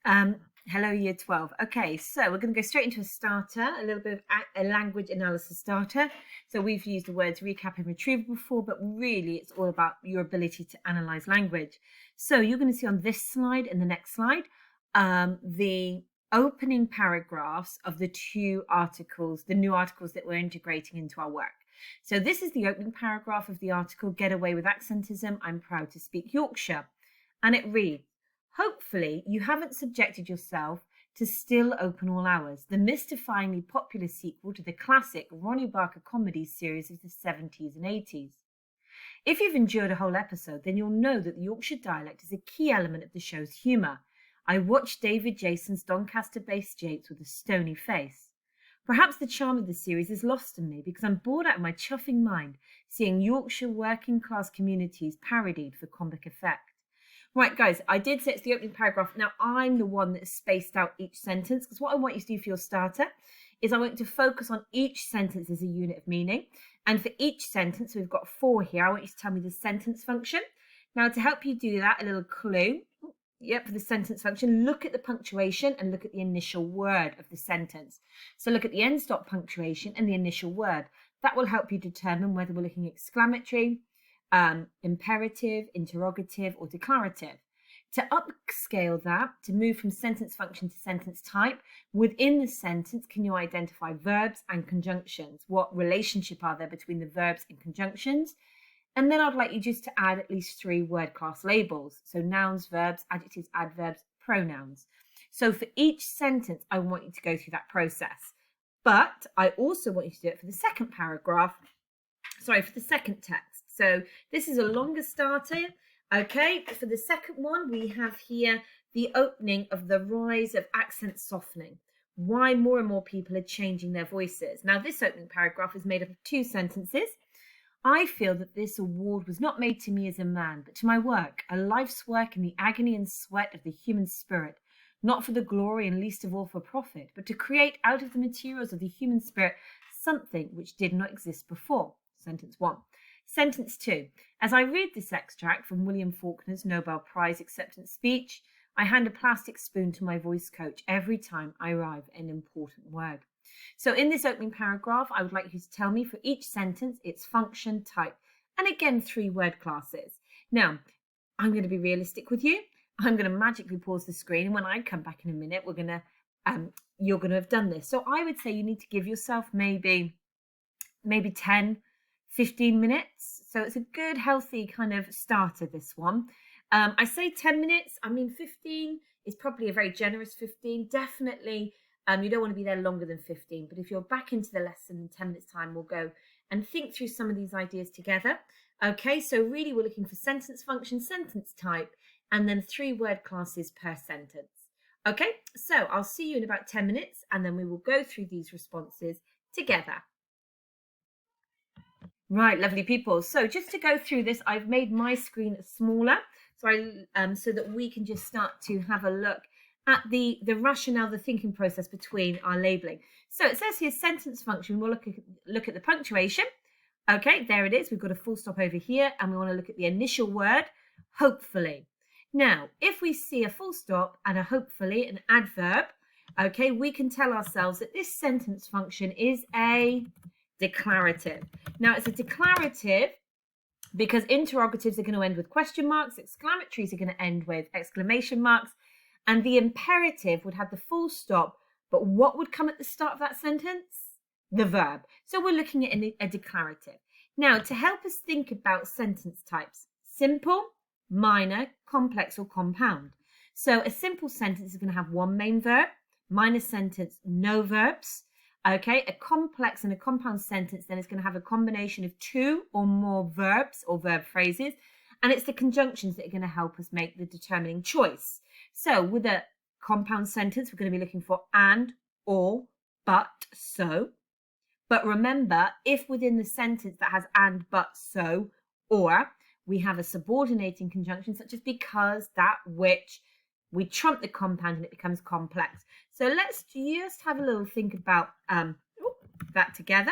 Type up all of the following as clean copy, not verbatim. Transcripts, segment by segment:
Hello, Year 12. Okay, so we're going to go straight into a starter, a little bit of a language analysis starter. So we've used the words recap and retrieval before, but really it's all about your ability to analyze language. So you're going to see on this slide and the next slide, the opening paragraphs of the two articles, the new articles that we're integrating into our work. So this is the opening paragraph of the article, Get Away with Accentism, I'm Proud to Speak Yorkshire. And it reads, hopefully, you haven't subjected yourself to Still Open All Hours, the mystifyingly popular sequel to the classic Ronnie Barker comedy series of the 70s and 80s. If you've endured a whole episode, then you'll know that the Yorkshire dialect is a key element of the show's humour. I watched David Jason's Doncaster-based japes with a stony face. Perhaps the charm of the series is lost on me because I'm bored out of my chuffing mind seeing Yorkshire working-class communities parodied for comic effect. Right, guys, I did say it's the opening paragraph. Now, I'm the one that spaced out each sentence because what I want you to do for your starter is I want you to focus on each sentence as a unit of meaning. And for each sentence, we've got 4 here. I want you to tell me the sentence function. Now, to help you do that, a little clue. Yep, for the sentence function, look at the punctuation and look at the initial word of the sentence. So look at the end stop punctuation and the initial word. That will help you determine whether we're looking at exclamatory, imperative, interrogative, or declarative. To upscale that, to move from sentence function to sentence type, within the sentence, can you identify verbs and conjunctions? What relationship are there between the verbs and conjunctions? And then I'd like you just to add at least 3 word class labels. So nouns, verbs, adjectives, adverbs, pronouns. So for each sentence, I want you to go through that process. But I also want you to do it for the second paragraph, for the second text. So this is a longer starter. Okay, for the second one, we have here the opening of the rise of accent softening. Why more and more people are changing their voices. Now, this opening paragraph is made up of 2 sentences. I feel that this award was not made to me as a man, but to my work, a life's work in the agony and sweat of the human spirit, not for the glory and least of all for profit, but to create out of the materials of the human spirit something which did not exist before. Sentence 1. Sentence 2. As I read this extract from William Faulkner's Nobel Prize acceptance speech, I hand a plastic spoon to my voice coach every time I arrive at an important word. So in this opening paragraph, I would like you to tell me for each sentence its function, type, and again 3 word classes. Now, I'm going to be realistic with you. I'm going to magically pause the screen, and when I come back in a minute, you're going to have done this. So I would say you need to give yourself maybe 10, 15 minutes. So it's a good, healthy kind of starter, this one. I say 10 minutes. I mean, 15 is probably a very generous 15. Definitely. You don't want to be there longer than 15, but if you're back into the lesson in 10 minutes time, we'll go and think through some of these ideas together. Okay, so really we're looking for sentence function, sentence type, and then 3 word classes per sentence. Okay, so I'll see you in about 10 minutes and then we will go through these responses together. Right, lovely people. So just to go through this, I've made my screen smaller so that we can just start to have a look at the rationale, the thinking process between our labeling. So it says here sentence function. We'll look at the punctuation. Okay, there it is. We've got a full stop over here and we want to look at the initial word, hopefully. Now, if we see a full stop and a hopefully, an adverb, okay, we can tell ourselves that this sentence function is a declarative. Now, it's a declarative because interrogatives are going to end with question marks, exclamatories are going to end with exclamation marks, and the imperative would have the full stop, but what would come at the start of that sentence? The verb. So we're looking at a declarative. Now, to help us think about sentence types, simple, minor, complex, or compound. So a simple sentence is going to have 1 main verb, minor sentence, no verbs. Okay, a complex and a compound sentence then is going to have a combination of 2 or more verbs or verb phrases, and it's the conjunctions that are going to help us make the determining choice. So with a compound sentence, we're going to be looking for and, or, but, so. But remember, if within the sentence that has and, but, so, or, we have a subordinating conjunction such as because, that, which, we trump the compound and it becomes complex. So let's just have a little think about that together.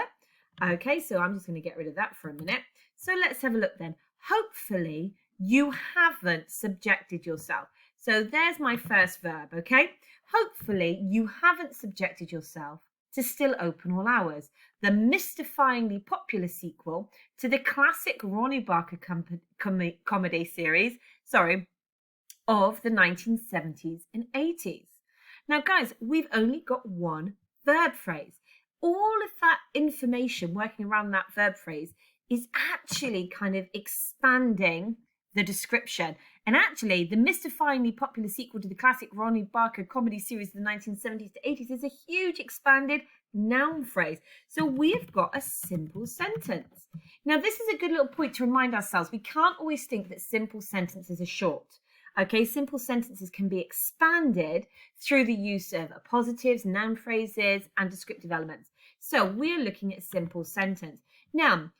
Okay, so I'm just going to get rid of that for a minute. So let's have a look then. Hopefully you haven't subjected yourself. So there's my first verb, okay? Hopefully you haven't subjected yourself to Still Open All Hours, the mystifyingly popular sequel to the classic Ronnie Barker comedy series, of the 1970s and 80s. Now, guys, we've only got one verb phrase. All of that information working around that verb phrase is actually kind of expanding the description. And actually, the mystifyingly popular sequel to the classic Ronnie Barker comedy series of the 1970s to 80s is a huge expanded noun phrase. So we've got a simple sentence. Now, this is a good little point to remind ourselves. We can't always think that simple sentences are short. Okay, simple sentences can be expanded through the use of appositives, noun phrases, and descriptive elements. So we're looking at a simple sentence. Now,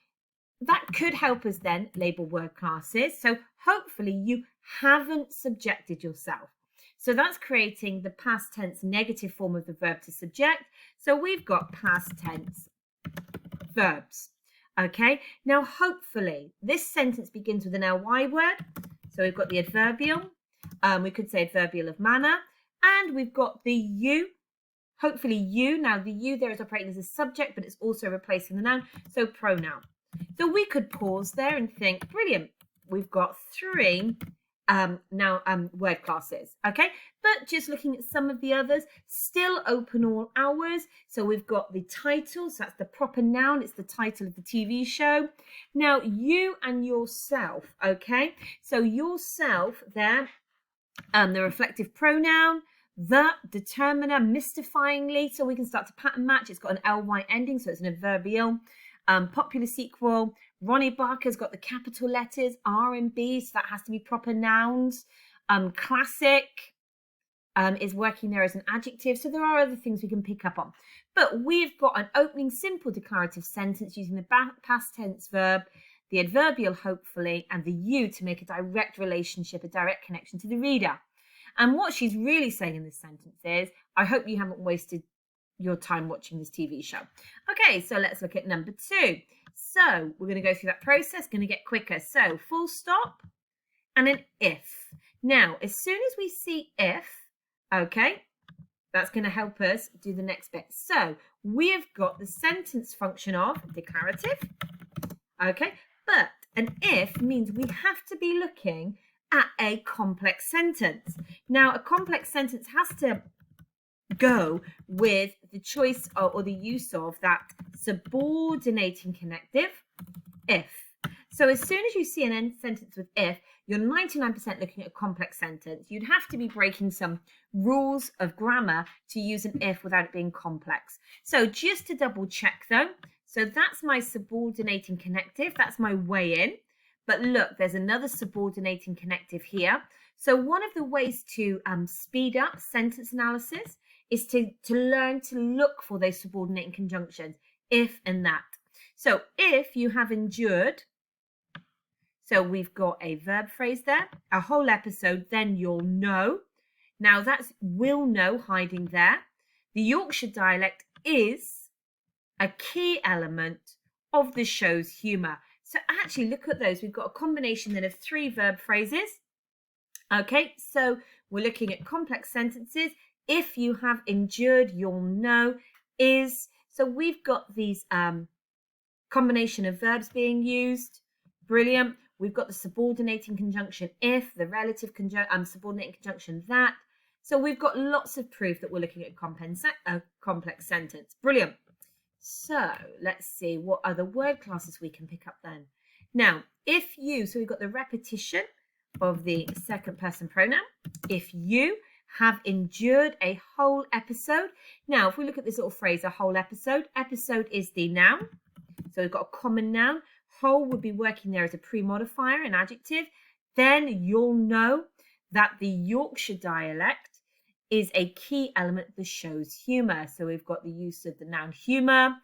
that could help us then label word classes. So hopefully you haven't subjected yourself. So that's creating the past tense negative form of the verb to subject. So we've got past tense verbs. Okay, now hopefully this sentence begins with an ly word. So we've got the adverbial. We could say adverbial of manner. And we've got the you. Hopefully you. Now the you there is operating as a subject, but it's also replacing the noun. So pronoun. So we could pause there and think, brilliant, we've got 3 word classes, okay? But just looking at some of the others, Still Open All Hours. So we've got the title, so that's the proper noun, it's the title of the TV show. Now, you and yourself, okay? So yourself there, the reflective pronoun, the determiner, mystifyingly, so we can start to pattern match. It's got an ly ending, so it's an adverbial. Popular sequel, Ronnie Barker's got the capital letters, R and B, so that has to be proper nouns. Classic is working there as an adjective, so there are other things we can pick up on. But we've got an opening simple declarative sentence using the past tense verb, the adverbial hopefully, and the you to make a direct relationship, a direct connection to the reader. And what she's really saying in this sentence is, I hope you haven't wasted your time watching this TV show. Okay, so let's look at number 2. So we're going to go through that process, going to get quicker. So full stop and an if. Now, as soon as we see if, okay, that's going to help us do the next bit. So we have got the sentence function of declarative, okay, but an if means we have to be looking at a complex sentence. Now, a complex sentence has to go with the choice of, or the use of that subordinating connective, if. So as soon as you see an end sentence with if, you're 99% looking at a complex sentence. You'd have to be breaking some rules of grammar to use an if without it being complex. So just to double check though, so that's my subordinating connective, that's my way in. But look, there's another subordinating connective here. So one of the ways to speed up sentence analysis is to learn to look for those subordinating conjunctions, if and that. So if you have endured, so we've got a verb phrase there, a whole episode, then you'll know. Now that's will know hiding there. The Yorkshire dialect is a key element of the show's humour. So actually look at those. We've got a combination then of 3 verb phrases. Okay, so we're looking at complex sentences. If you have endured, you'll know is. So we've got these combination of verbs being used. Brilliant. We've got the subordinating conjunction if, the relative subordinating conjunction that. So we've got lots of proof that we're looking at a complex sentence. Brilliant. So let's see what other word classes we can pick up then. Now, if you, so we've got the repetition of the second person pronoun. If you have endured a whole episode. Now, if we look at this little phrase, a whole episode, episode is the noun. So we've got a common noun. Whole would be working there as a pre-modifier, an adjective. Then you'll know that the Yorkshire dialect is a key element of the show's humour. So we've got the use of the noun humour,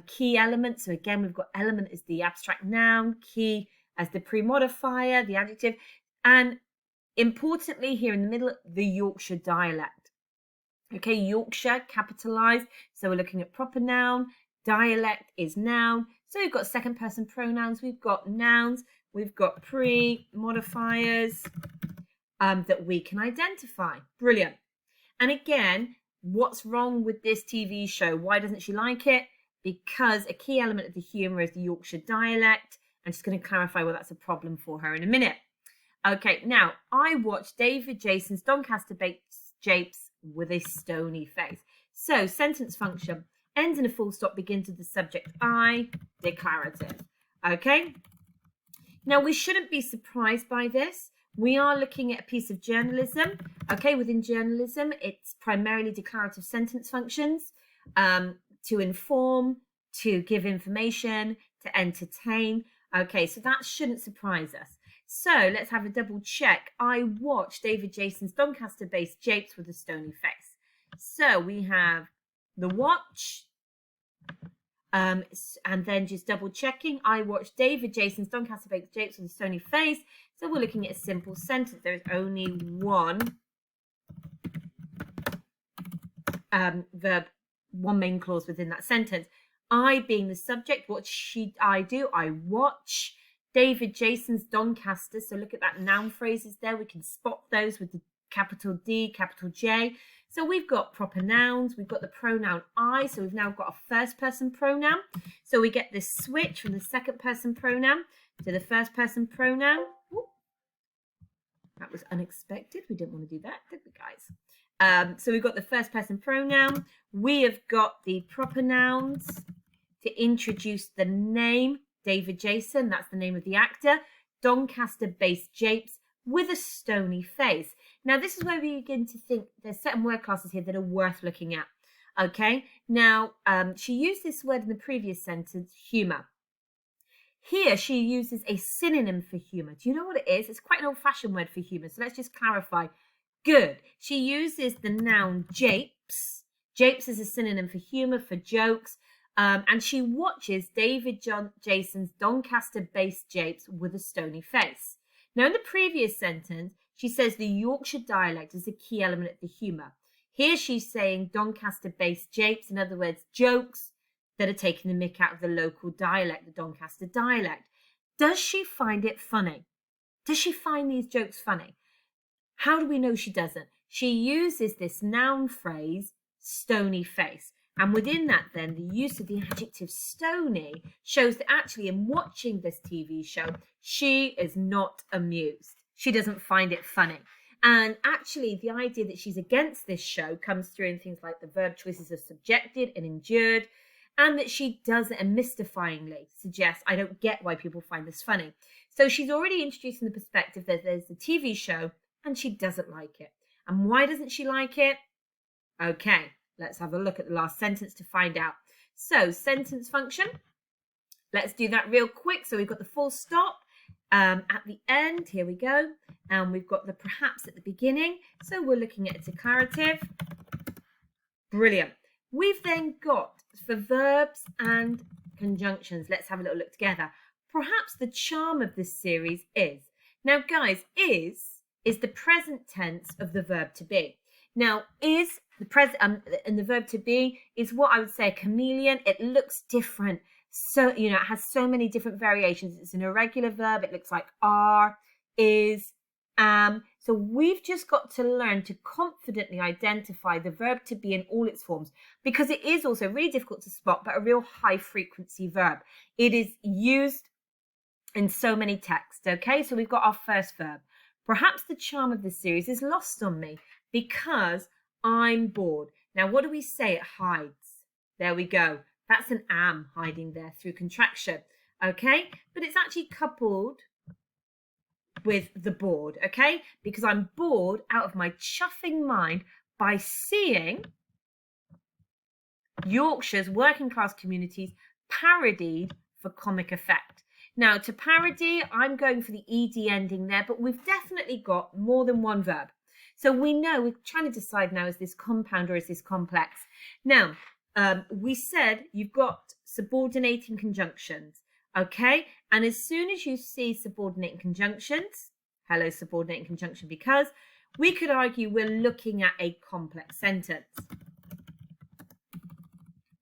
key element. So again, we've got element as the abstract noun, key as the pre-modifier, the adjective, and importantly here in the middle, the Yorkshire dialect. Okay, Yorkshire capitalised. So we're looking at proper noun, dialect is noun. So we've got second person pronouns, we've got nouns, we've got pre-modifiers, that we can identify. Brilliant. And again, what's wrong with this TV show? Why doesn't she like it? Because a key element of the humour is the Yorkshire dialect. I'm just going to clarify why that's a problem for her in a minute. Okay, now, I watched David Jason's Doncaster-based Japes with a stony face. So, sentence function, ends in a full stop, begins with the subject I, declarative. Okay? Now, we shouldn't be surprised by this. We are looking at a piece of journalism. Okay, within journalism, it's primarily declarative sentence functions to inform, to give information, to entertain. Okay, so that shouldn't surprise us. So let's have a double check. I watched David Jason's Doncaster-based Japes with a stony face. So we have the watch, and then just double checking. I watched David Jason's Doncaster-based Japes with a stony face. So we're looking at a simple sentence. There is only one verb, one main clause within that sentence. I being the subject, what I do? I watch David Jason's Doncaster. So look at that noun phrases there. We can spot those with the capital D, capital J. So we've got proper nouns. We've got the pronoun I. So we've now got a first person pronoun. So we get this switch from the second person pronoun to the first person pronoun. Ooh, that was unexpected. We didn't want to do that, did we, guys? So we've got the first person pronoun. We have got the proper nouns to introduce the name, David Jason, that's the name of the actor, Doncaster-based Japes with a stony face. Now, this is where we begin to think there's certain word classes here that are worth looking at. Okay, now she used this word in the previous sentence, humour. Here, she uses a synonym for humour. Do you know what it is? It's quite an old-fashioned word for humour, so let's just clarify. Good. She uses the noun japes. Japes is a synonym for humour, for jokes. And she watches David Jason's Doncaster-based Japes with a stony face. Now, in the previous sentence, she says the Yorkshire dialect is a key element of the humour. Here she's saying Doncaster-based Japes, in other words, jokes that are taking the mick out of the local dialect, the Doncaster dialect. Does she find it funny? Does she find these jokes funny? How do we know she doesn't? She uses this noun phrase, stony face. And within that, then, the use of the adjective stony shows that actually in watching this TV show, she is not amused. She doesn't find it funny. And actually, the idea that she's against this show comes through in things like the verb choices of subjected and endured, and that she does it and mystifyingly suggests, I don't get why people find this funny. So she's already introducing the perspective that there's a TV show and she doesn't like it. And why doesn't she like it? Okay. Let's have a look at the last sentence to find out. So, sentence function. Let's do that real quick. So, we've got the full stop at the end. Here we go. And we've got the perhaps at the beginning. So, we're looking at a declarative. Brilliant. We've then got, for verbs and conjunctions, let's have a little look together. Perhaps the charm of this series is. Now, guys, is the present tense of the verb to be. Now, is the present and the verb to be is what I would say a chameleon. It looks different. So, it has so many different variations. It's an irregular verb. It looks like are, is, am. So we've just got to learn to confidently identify the verb to be in all its forms, because it is also really difficult to spot, but a real high frequency verb. It is used in so many texts. Okay, so we've got our first verb. Perhaps the charm of this series is lost on me because I'm bored. Now, what do we say? It hides. There we go. That's an am hiding there through contraction. Okay, but it's actually coupled with the bored. Okay, because I'm bored out of my chuffing mind by seeing Yorkshire's working class communities parodied for comic effect. Now, to parody, I'm going for the ed ending there, but we've definitely got more than one verb. So we know, we're trying to decide now, is this compound or is this complex? Now, we said you've got subordinating conjunctions, okay? And as soon as you see subordinating conjunctions, hello subordinating conjunction, because we could argue we're looking at a complex sentence.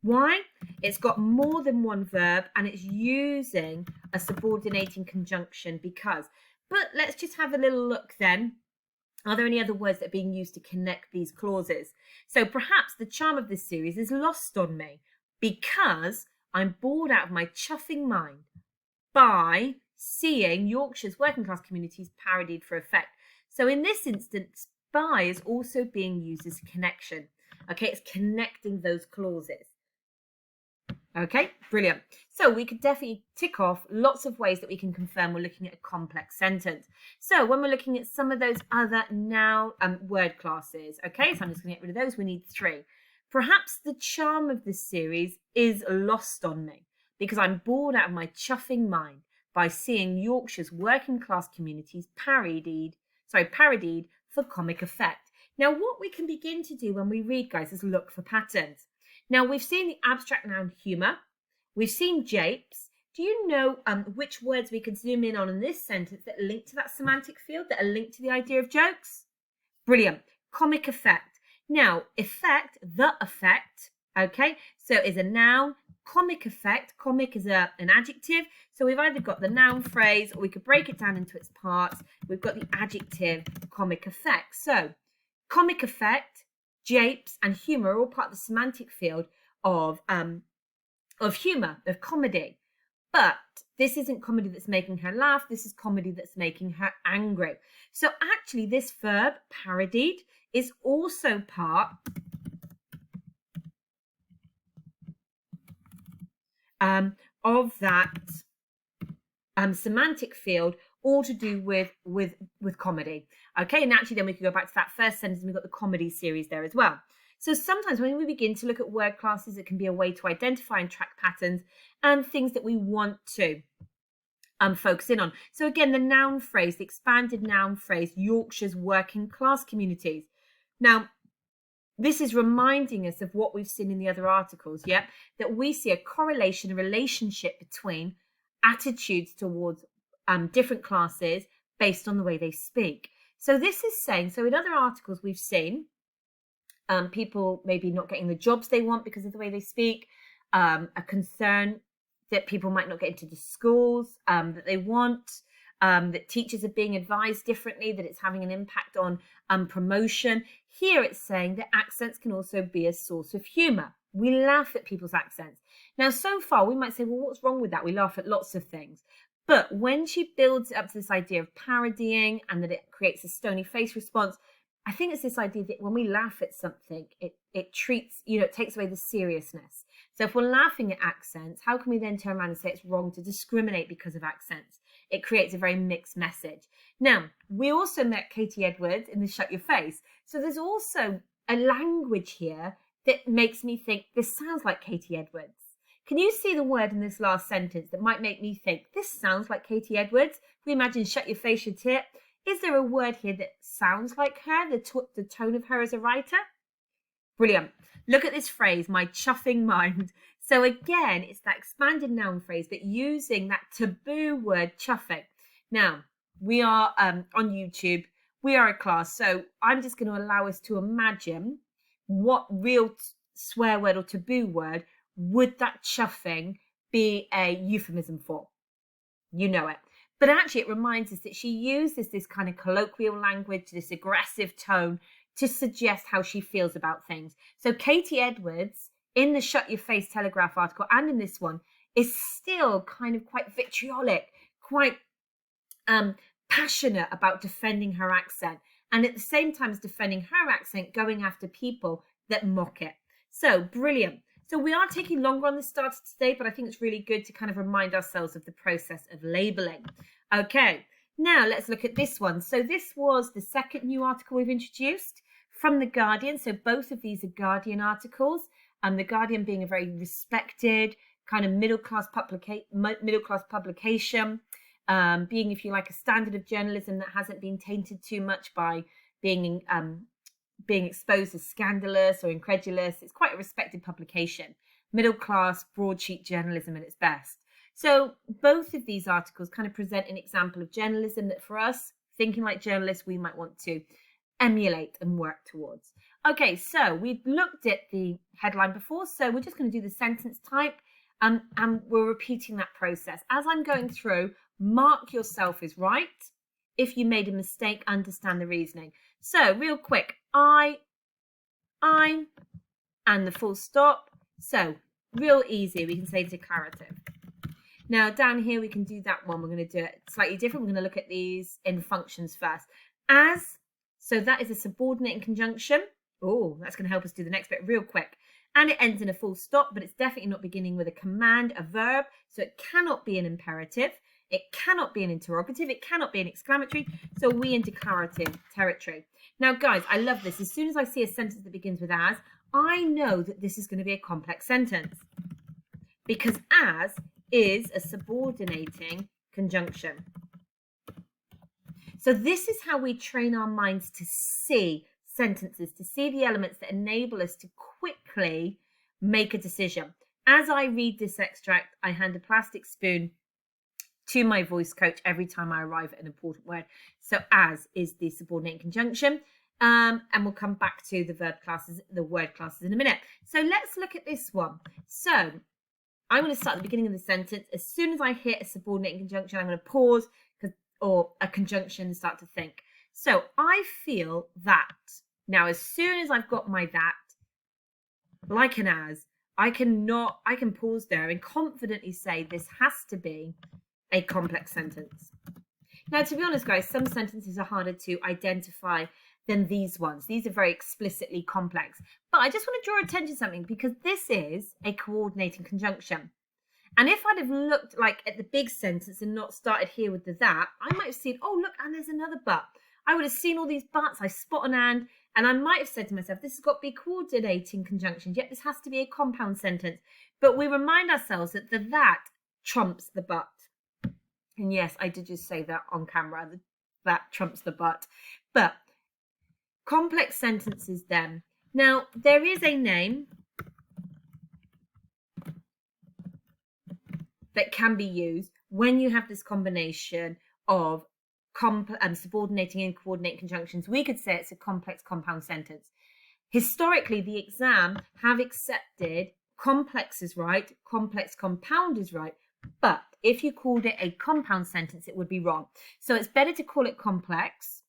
Why? It's got more than one verb and it's using a subordinating conjunction because. But let's just have a little look then Are there any other words that are being used to connect these clauses? So perhaps the charm of this series is lost on me because I'm bored out of my chuffing mind by seeing Yorkshire's working class communities parodied for effect. So in this instance, by is also being used as a connection. Okay, it's connecting those clauses. Okay, brilliant. So we could definitely tick off lots of ways that we can confirm we're looking at a complex sentence. So when we're looking at some of those other noun word classes, okay, so I'm just going to get rid of those. We need 3. Perhaps the charm of this series is lost on me because I'm bored out of my chuffing mind by seeing Yorkshire's working class communities parodied for comic effect. Now, what we can begin to do when we read, guys, is look for patterns. Now, we've seen the abstract noun humour. We've seen japes. Do you know which words we can zoom in on in this sentence that link to that semantic field, that are linked to the idea of jokes? Brilliant. Comic effect. Now, effect, the effect, okay, so is a noun. Comic effect, comic is an adjective. So we've either got the noun phrase or we could break it down into its parts. We've got the adjective comic effect. So comic effect, japes and humour are all part of the semantic field of humour, of comedy. But this isn't comedy that's making her laugh. This is comedy that's making her angry. So actually this verb, parodied, is also part of that semantic field, all to do with comedy. Okay, and actually then we could go back to that first sentence and we've got the comedy series there as well. So sometimes when we begin to look at word classes, it can be a way to identify and track patterns and things that we want to focus in on. So again, the noun phrase, the expanded noun phrase, Yorkshire's working class communities. Now, this is reminding us of what we've seen in the other articles, yeah? That we see a correlation, a relationship between attitudes towards different classes based on the way they speak. So this is saying, so in other articles we've seen people maybe not getting the jobs they want because of the way they speak, a concern that people might not get into the schools that they want, that teachers are being advised differently, that it's having an impact on promotion. Here it's saying that accents can also be a source of humour. We laugh at people's accents. Now, so far, we might say, well, what's wrong with that? We laugh at lots of things. But when she builds it up to this idea of parodying and that it creates a stony face response, I think it's this idea that when we laugh at something, it treats, it takes away the seriousness. So if we're laughing at accents, how can we then turn around and say it's wrong to discriminate because of accents? It creates a very mixed message. Now, we also met Katie Edwards in the Shut Your Face. So there's also a language here that makes me think this sounds like Katie Edwards. Can you see the word in this last sentence that might make me think this sounds like Katie Edwards? If we imagine Shut Your Face, your tip. Is there a word here that sounds like her, the tone of her as a writer? Brilliant. Look at this phrase, my chuffing mind. So again, it's that expanded noun phrase, but using that taboo word chuffing. Now, we are on YouTube. We are a class. So I'm just going to allow us to imagine what real swear word or taboo word would that chuffing be a euphemism for? You know it. But actually, it reminds us that she uses this kind of colloquial language, this aggressive tone to suggest how she feels about things. So Katie Edwards, in the Shut Your Face Telegraph article and in this one, is still kind of quite vitriolic, quite passionate about defending her accent. And at the same time as defending her accent, going after people that mock it. So brilliant. So we are taking longer on this starter today, but I think it's really good to kind of remind ourselves of the process of labelling. Okay, now let's look at this one. So this was the second new article we've introduced from The Guardian. So both of these are Guardian articles, and The Guardian being a very respected kind of middle-class publication, being, if you like, a standard of journalism that hasn't been tainted too much by being exposed as scandalous or incredulous. It's quite a respected publication, middle-class broadsheet journalism at its best. So both of these articles kind of present an example of journalism that for us, thinking like journalists, we might want to emulate and work towards. Okay, so we've looked at the headline before, so we're just going to do the sentence type and we're repeating that process. As I'm going through, mark yourself as right. If you made a mistake, understand the reasoning. So real quick, I, and the full stop. So real easy, we can say declarative. Now down here we can do that one. We're going to do it slightly different. We're going to look at these in functions first. As, so that is a subordinate in conjunction. Oh, that's going to help us do the next bit real quick. And it ends in a full stop, but it's definitely not beginning with a command, a verb. So it cannot be an imperative. It cannot be an interrogative. It cannot be an exclamatory. So we in declarative territory. Now, guys, I love this. As soon as I see a sentence that begins with as, I know that this is going to be a complex sentence, because as is a subordinating conjunction. So this is how we train our minds to see sentences, to see the elements that enable us to quickly make a decision. As I read this extract, I hand a plastic spoon to my voice coach every time I arrive at an important word. So as is the subordinating conjunction. And we'll come back to the verb classes, the word classes in a minute. So let's look at this one. So I'm going to start at the beginning of the sentence. As soon as I hit a subordinating conjunction, I'm going to pause or a conjunction and start to think. So I feel that. Now, as soon as I've got my that, like an as, I can pause there and confidently say this has to be a complex sentence. Now, to be honest, guys, some sentences are harder to identify than these ones. These are very explicitly complex. But I just want to draw attention to something, because this is a coordinating conjunction. And if I'd have looked like at the big sentence and not started here with the that, I might have seen, oh, look, and there's another but. I would have seen all these buts. I spot an and I might have said to myself, this has got to be coordinating conjunctions, yet this has to be a compound sentence. But we remind ourselves that the that trumps the but. And yes, I did just say that on camera, that trumps the but. But complex sentences then. Now, there is a name that can be used when you have this combination of subordinating and coordinating conjunctions. We could say it's a complex compound sentence. Historically, the exam have accepted complex is right, complex compound is right, but if you called it a compound sentence, it would be wrong. So it's better to call it complex,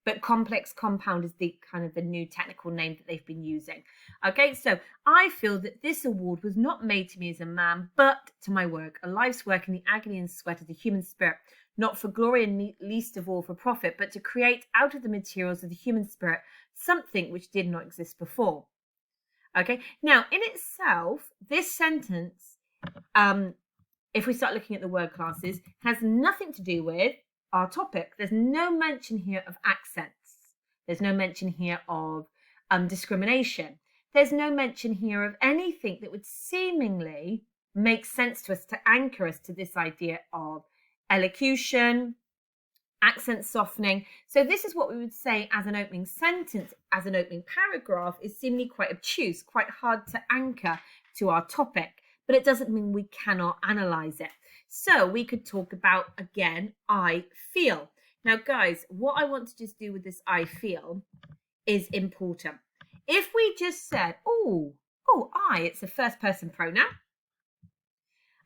but complex compound is the kind of the new technical name that they've been using. Okay, so I feel that this award was not made to me as a man, but to my work, a life's work in the agony and sweat of the human spirit, not for glory and least of all for profit, but to create out of the materials of the human spirit something which did not exist before. Okay, now in itself, this sentence, if we start looking at the word classes, has nothing to do with our topic. There's no mention here of accents. There's no mention here of discrimination. There's no mention here of anything that would seemingly make sense to us to anchor us to this idea of elocution, accent softening. So this is what we would say as an opening sentence, as an opening paragraph, is seemingly quite obtuse, quite hard to anchor to our topic, but it doesn't mean we cannot analyze it. So we could talk about, again, I feel. Now, guys, what I want to just do with this I feel is important. If we just said, it's a first person pronoun.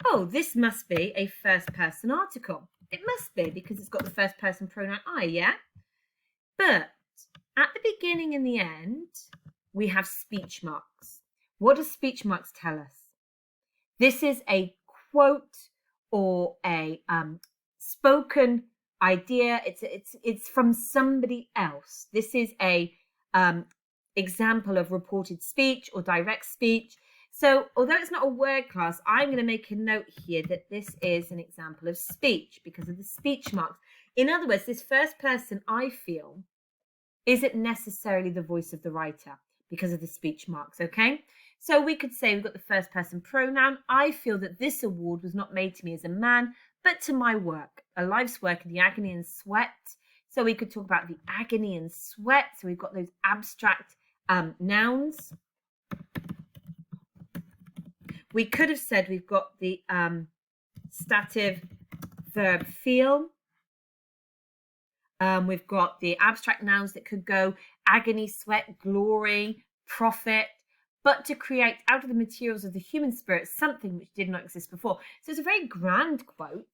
Oh, this must be a first person article. It must be, because it's got the first person pronoun I, yeah? But at the beginning and the end, we have speech marks. What do speech marks tell us? This is a quote or a spoken idea. It's from somebody else. This is a example of reported speech or direct speech. So although it's not a word class, I'm going to make a note here that this is an example of speech because of the speech marks. In other words, this first person I feel isn't necessarily the voice of the writer because of the speech marks, okay? So we could say we've got the first person pronoun. I feel that this award was not made to me as a man, but to my work, a life's work in the agony and sweat. So we could talk about the agony and sweat. So we've got those abstract nouns. We could have said we've got the stative verb feel. We've got the abstract nouns that could go agony, sweat, glory, profit, but to create out of the materials of the human spirit something which did not exist before. So it's a very grand quote.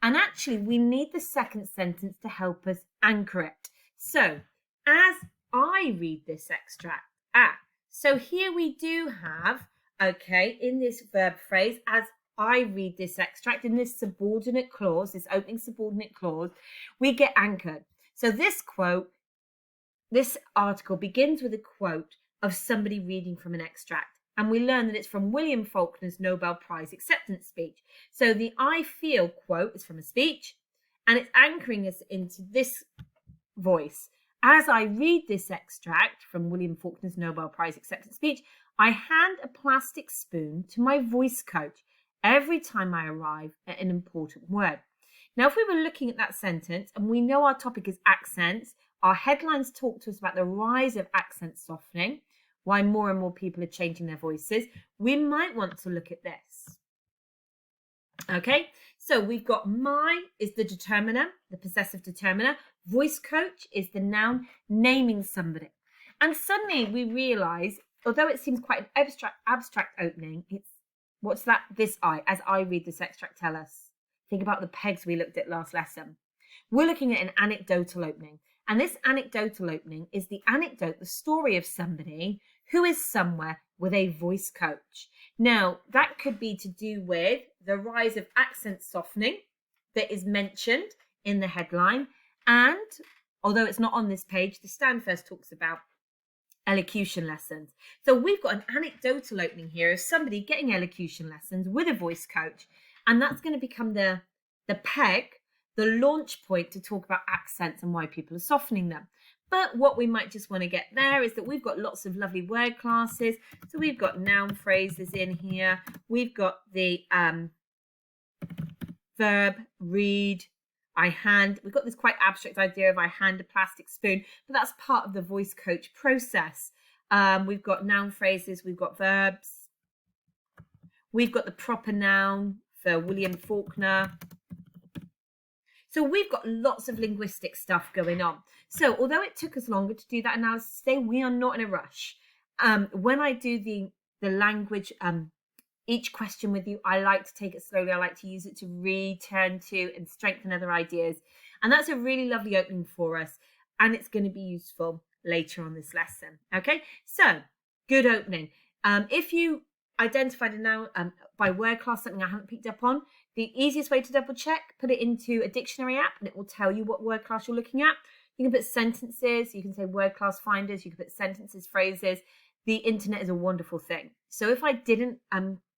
And actually, we need the second sentence to help us anchor it. So as I read this extract. So here we do have, okay, in this verb phrase, as I read this extract, in this subordinate clause, this opening subordinate clause, we get anchored. So this quote, this article begins with a quote of somebody reading from an extract. And we learn that it's from William Faulkner's Nobel Prize acceptance speech. So the I feel quote is from a speech, and it's anchoring us into this voice. As I read this extract from William Faulkner's Nobel Prize acceptance speech, I hand a plastic spoon to my voice coach every time I arrive at an important word. Now, if we were looking at that sentence, and we know our topic is accents, our headlines talk to us about the rise of accent softening, why more and more people are changing their voices, we might want to look at this. Okay, so we've got my is the determiner, the possessive determiner. Voice coach is the noun naming somebody. And suddenly we realise, although it seems quite an abstract opening, it's what's that? This I, as I read this extract, tell us. Think about the pegs we looked at last lesson. We're looking at an anecdotal opening. And this anecdotal opening is the anecdote, the story of somebody who is somewhere with a voice coach. Now, that could be to do with the rise of accent softening that is mentioned in the headline. And although it's not on this page, the Stand First talks about elocution lessons. So we've got an anecdotal opening here of somebody getting elocution lessons with a voice coach. And that's going to become the peg, the launch point to talk about accents and why people are softening them. But what we might just want to get there is that we've got lots of lovely word classes. So we've got noun phrases in here. We've got the verb, read, I hand. We've got this quite abstract idea of I hand a plastic spoon, but that's part of the voice coach process. We've got noun phrases, we've got verbs. We've got the proper noun for William Faulkner. So we've got lots of linguistic stuff going on. So although it took us longer to do that analysis today, we are not in a rush. When I do the language, each question with you, I like to take it slowly. I like to use it to return to and strengthen other ideas. And that's a really lovely opening for us. And it's going to be useful later on this lesson. Okay, so good opening. If you identified a noun by word class, something I haven't picked up on, the easiest way to double check, put it into a dictionary app and it will tell you what word class you're looking at. You can put sentences, you can say word class finders, you can put sentences, phrases. The internet is a wonderful thing. So if I didn't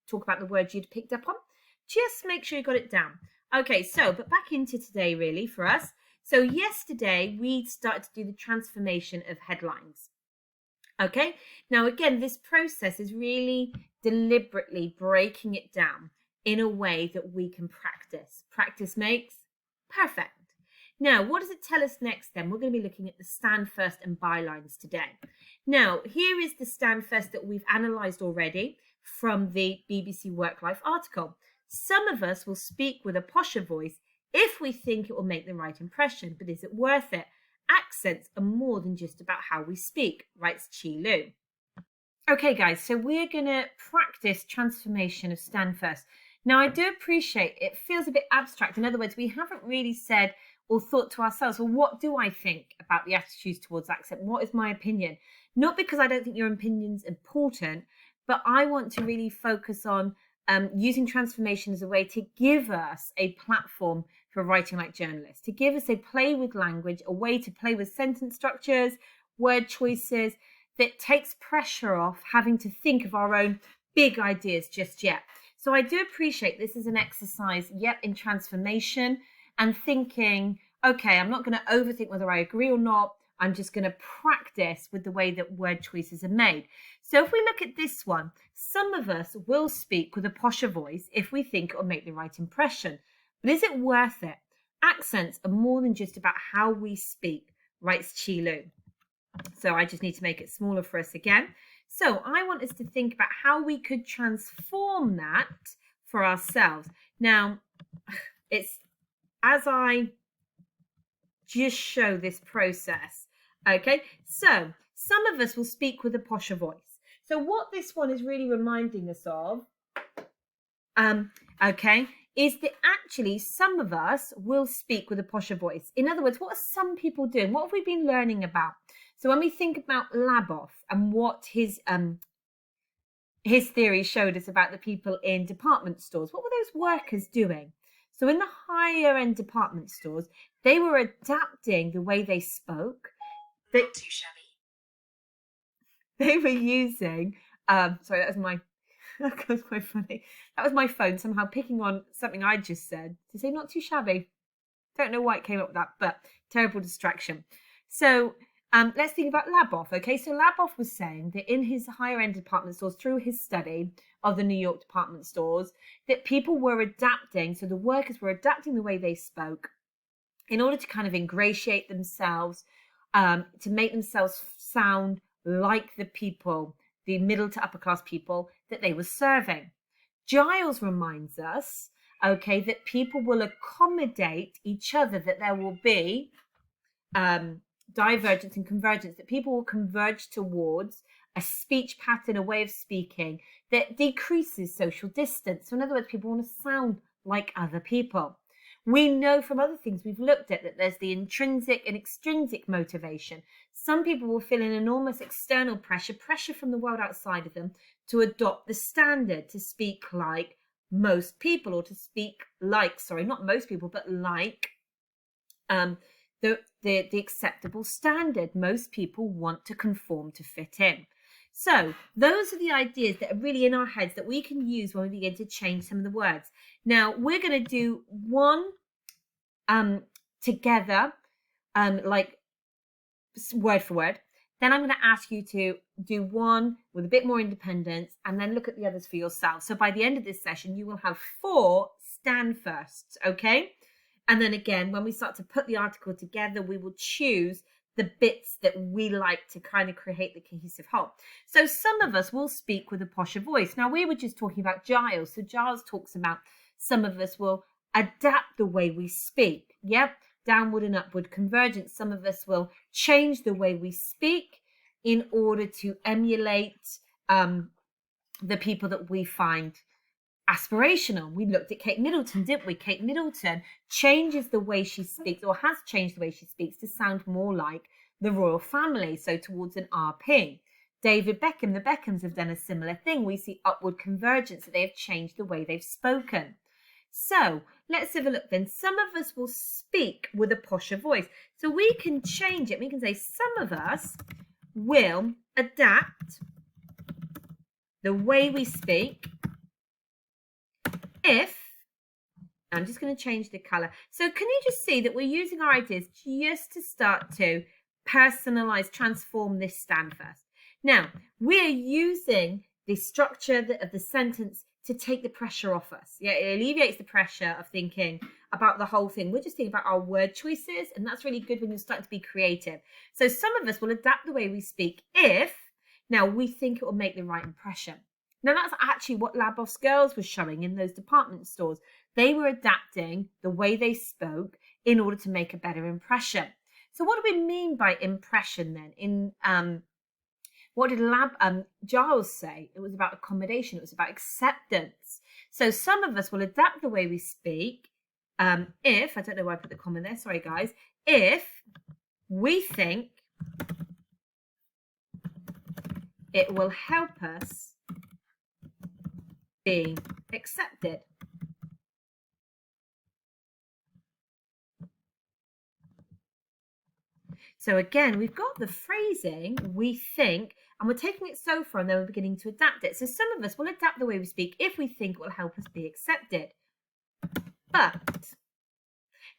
talk about the words you'd picked up on, just make sure you got it down. Okay, so but back into today really for us. So yesterday we started to do the transformation of headlines. Okay, now again, this process is really deliberately breaking it down in a way that we can practice. Practice makes perfect. Now, what does it tell us next then? We're going to be looking at the stand first and bylines today. Now, here is the stand first that we've analysed already from the BBC Work Life article. Some of us will speak with a posher voice if we think it will make the right impression, but is it worth it? Accents are more than just about how we speak, writes Chi Lu. Okay, guys, so we're going to practice transformation of stand first. Now, I do appreciate it feels a bit abstract. In other words, we haven't really said or thought to ourselves, well, what do I think about the attitudes towards accent? What is my opinion? Not because I don't think your opinion's important, but I want to really focus on using transformation as a way to give us a platform for writing like journalists, to give us a play with language, a way to play with sentence structures, word choices, that takes pressure off having to think of our own big ideas just yet. So I do appreciate this is an exercise yet in transformation and thinking, okay, I'm not going to overthink whether I agree or not. I'm just going to practice with the way that word choices are made. So if we look at this one, some of us will speak with a posher voice if we think it will make the right impression. But is it worth it? Accents are more than just about how we speak, writes Chi Lu. So I just need to make it smaller for us again. So I want us to think about how we could transform that for ourselves. Now, it's as I just show this process. Okay, so some of us will speak with a posher voice. So what this one is really reminding us of, okay, is that actually some of us will speak with a posher voice. In other words, what are some people doing? What have we been learning about? So when we think about Laboff and what his theory showed us about the people in department stores, what were those workers doing? So in the higher end department stores, they were adapting the way they spoke. Not too shabby. They were using, sorry, that was my, that was quite funny. That was my phone somehow picking on something I just said to say not too shabby. Don't know why it came up with that, but terrible distraction. So let's think about Laboff. Okay, so Laboff was saying that in his higher end department stores, through his study of the New York department stores, that people were adapting, so the workers were adapting the way they spoke in order to kind of ingratiate themselves, to make themselves sound like the people, the middle to upper class people that they were serving. Giles reminds us, okay, that people will accommodate each other, that there will be divergence and convergence, that people will converge towards a speech pattern, a way of speaking that decreases social distance. So in other words, people want to sound like other people. We know from other things we've looked at that there's the intrinsic and extrinsic motivation. Some people will feel an enormous external pressure from the world outside of them to adopt the standard, to speak like most people, or to speak like, sorry, not most people, but like the acceptable standard. Most people want to conform to fit in. So those are the ideas that are really in our heads that we can use when we begin to change some of the words. Now we're going to do one together, like word for word. Then I'm going to ask you to do one with a bit more independence and then look at the others for yourself. So by the end of this session, you will have 4 stand firsts, okay? And then again, when we start to put the article together, we will choose the bits that we like to kind of create the cohesive whole. So some of us will speak with a posher voice. Now, we were just talking about Giles. So Giles talks about some of us will adapt the way we speak. Yep, downward and upward convergence. Some of us will change the way we speak in order to emulate the people that we find aspirational. We looked at Kate Middleton, didn't we? Kate Middleton changes the way she speaks, or has changed the way she speaks, to sound more like the royal family, so towards an RP. David Beckham, the Beckhams have done a similar thing. We see upward convergence, that they have changed the way they've spoken. So let's have a look then. Some of us will speak with a posher voice. So we can change it. We can say some of us will adapt the way we speak if, I'm just going to change the color. So can you just see that we're using our ideas just to start to personalize, transform this stand first. Now, we're using the structure of the sentence to take the pressure off us. Yeah, it alleviates the pressure of thinking about the whole thing. We're just thinking about our word choices, and that's really good when you're starting to be creative. So some of us will adapt the way we speak if, now, we think it will make the right impression. Now, that's actually what Laboff's girls were showing in those department stores. They were adapting the way they spoke in order to make a better impression. So what do we mean by impression then? In what did Giles say? It was about accommodation. It was about acceptance. So some of us will adapt the way we speak if, I don't know why I put the comma there, sorry guys, if we think it will help us be accepted. So again, we've got the phrasing, we think, and we're taking it so far and then we're beginning to adapt it. So some of us will adapt the way we speak if we think it will help us be accepted. But,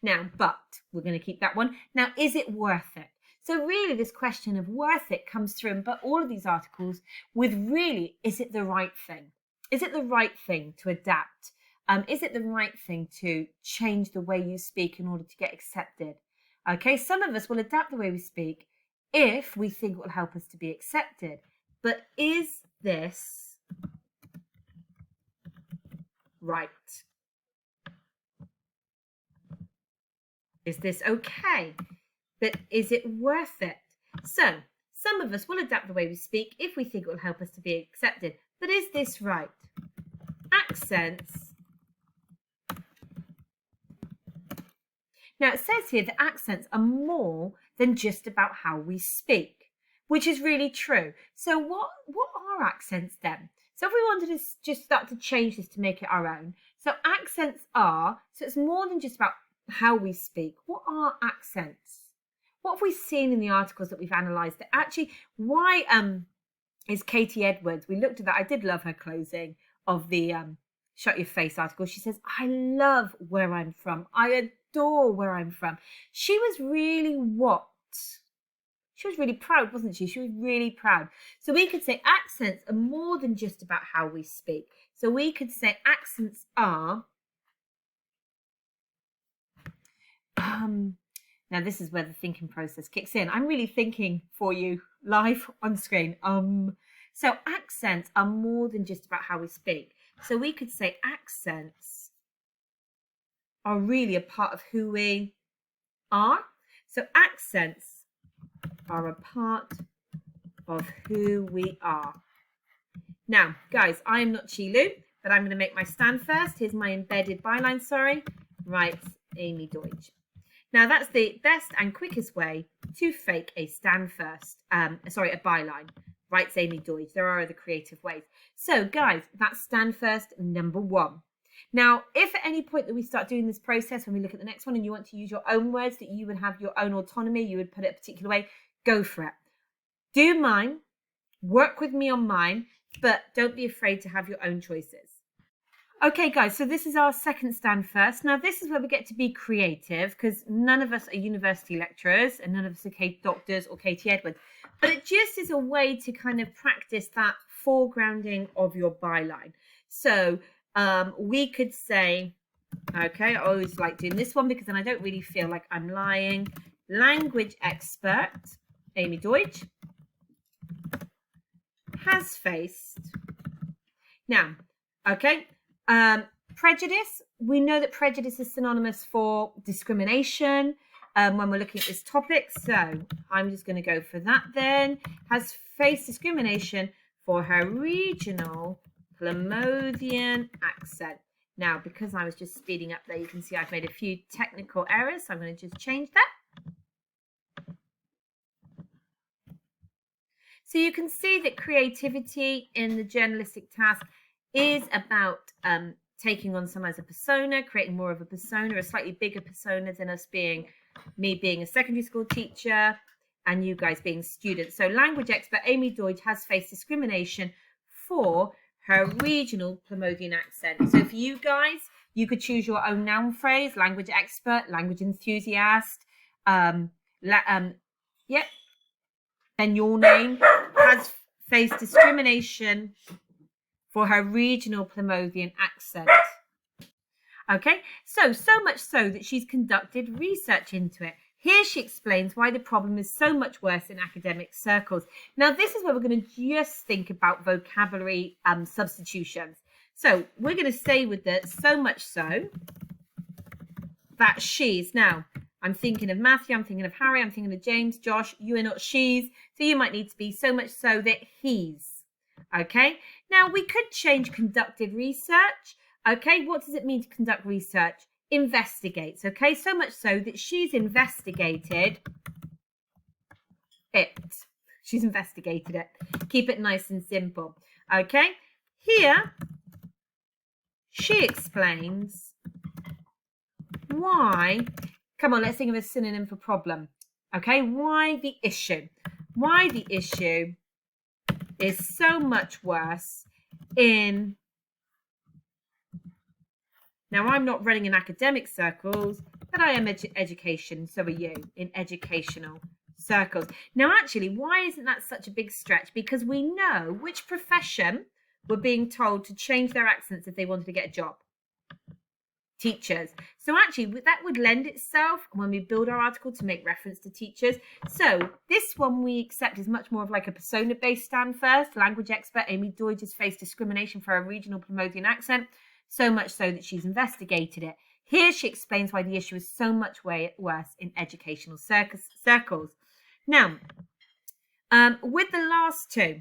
we're going to keep that one. Now, is it worth it? So really this question of worth it comes through in all of these articles with really, is it the right thing? Is it the right thing to adapt? Is it the right thing to change the way you speak in order to get accepted? Okay, some of us will adapt the way we speak if we think it will help us to be accepted. But is this right? Is this okay? But is it worth it? So some of us will adapt the way we speak if we think it will help us to be accepted. But is this right? Accents Now, it says here that accents are more than just about how we speak, which is really true. So what are accents then? So if we wanted to just start to change this to make it our own. So accents are, so it's more than just about how we speak. What are accents? What have we seen in the articles that we've analysed? That actually, why is Katie Edwards, we looked at that, I did love her closing of the Shut Your Face article. She says, I love where I'm from. I adore where I'm from. She was really what? She was really proud, wasn't she? She was really proud. So we could say accents are more than just about how we speak. So we could say accents are, now this is where the thinking process kicks in. I'm really thinking for you live on screen. So accents are more than just about how we speak. So we could say accents are really a part of who we are. So accents are a part of who we are. Now, guys, I am not Chilu, but I'm going to make my stand first. Here's my embedded byline, sorry. Writes Amy Deutsch. Now, that's the best and quickest way to fake a stand first. A byline. Writes Amy Deutsch. There are other creative ways. So, guys, that's stand first number 1. Now, if at any point that we start doing this process, when we look at the next one and you want to use your own words, that you would have your own autonomy, you would put it a particular way, go for it. Do mine, work with me on mine, but don't be afraid to have your own choices. Okay, guys, so this is our second stand first. Now, this is where we get to be creative because none of us are university lecturers and none of us are doctors or Katie Edwards. But it just is a way to kind of practice that foregrounding of your byline. So we could say, okay, I always like doing this one because then I don't really feel like I'm lying. Language expert Amy Deutsch has faced. Now, okay, prejudice. We know that prejudice is synonymous for discrimination when we're looking at this topic. So I'm just going to go for that then. Has faced discrimination for her regional Plymouthien accent. Now, because I was just speeding up there, you can see I've made a few technical errors. So I'm going to just change that. So you can see that creativity in the journalistic task is about taking on someone as a persona, creating more of a persona, a slightly bigger persona than me being a secondary school teacher and you guys being students. So language expert Amy Deutsch has faced discrimination for her regional Plymouthien accent. So for you guys, you could choose your own noun phrase, language expert, language enthusiast, yep. Then your name has faced discrimination for her regional Plymouthien accent. Okay, so much so that she's conducted research into it. Here she explains why the problem is so much worse in academic circles. Now, this is where we're going to just think about vocabulary substitutions. So we're going to say with the so much so that she's. Now, I'm thinking of Matthew, I'm thinking of Harry, I'm thinking of James, Josh, you are not she's. So you might need to be so much so that he's. Okay, now we could change conducted research. Okay, what does it mean to conduct research? Investigates. Okay, so much so that she's investigated it. She's investigated it. Keep it nice and simple. Okay, here she explains why. Come on, let's think of a synonym for problem. Okay, why the issue? Why the issue is so much worse in... Now, I'm not running in academic circles, but I am education, so are you, in educational circles. Now, actually, why isn't that such a big stretch? Because we know which profession were being told to change their accents if they wanted to get a job. Teachers. So actually that would lend itself when we build our article to make reference to teachers. So this one we accept is much more of like a persona based stand first. Language expert Amy Deutsch has faced discrimination for a regional Plymouthien accent, so much so that she's investigated it. Here she explains why the issue is so much worse in educational circles. Now, with the last two,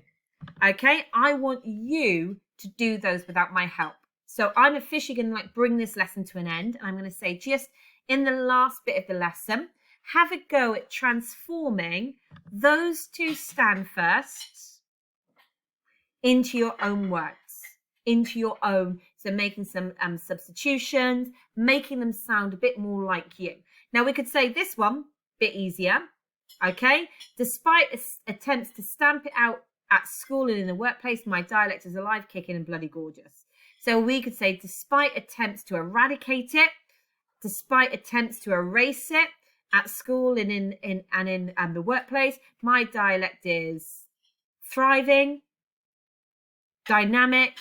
okay, I want you to do those without my help. So I'm officially going to bring this lesson to an end. I'm going to say just in the last bit of the lesson, have a go at transforming those two stand firsts into your own words, into your own, so making some substitutions, making them sound a bit more like you. Now we could say this one, bit easier, okay? Despite attempts to stamp it out at school and in the workplace, my dialect is alive, kicking and bloody gorgeous. So we could say, despite attempts to eradicate it, despite attempts to erase it at school and in the workplace, my dialect is thriving, dynamic,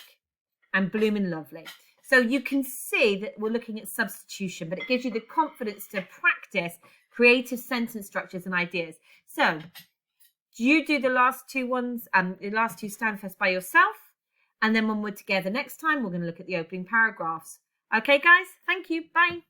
and blooming lovely. So you can see that we're looking at substitution, but it gives you the confidence to practice creative sentence structures and ideas. So you do the last two ones, the last two stand first by yourself, and then when we're together next time, we're going to look at the opening paragraphs. Okay, guys, thank you. Bye.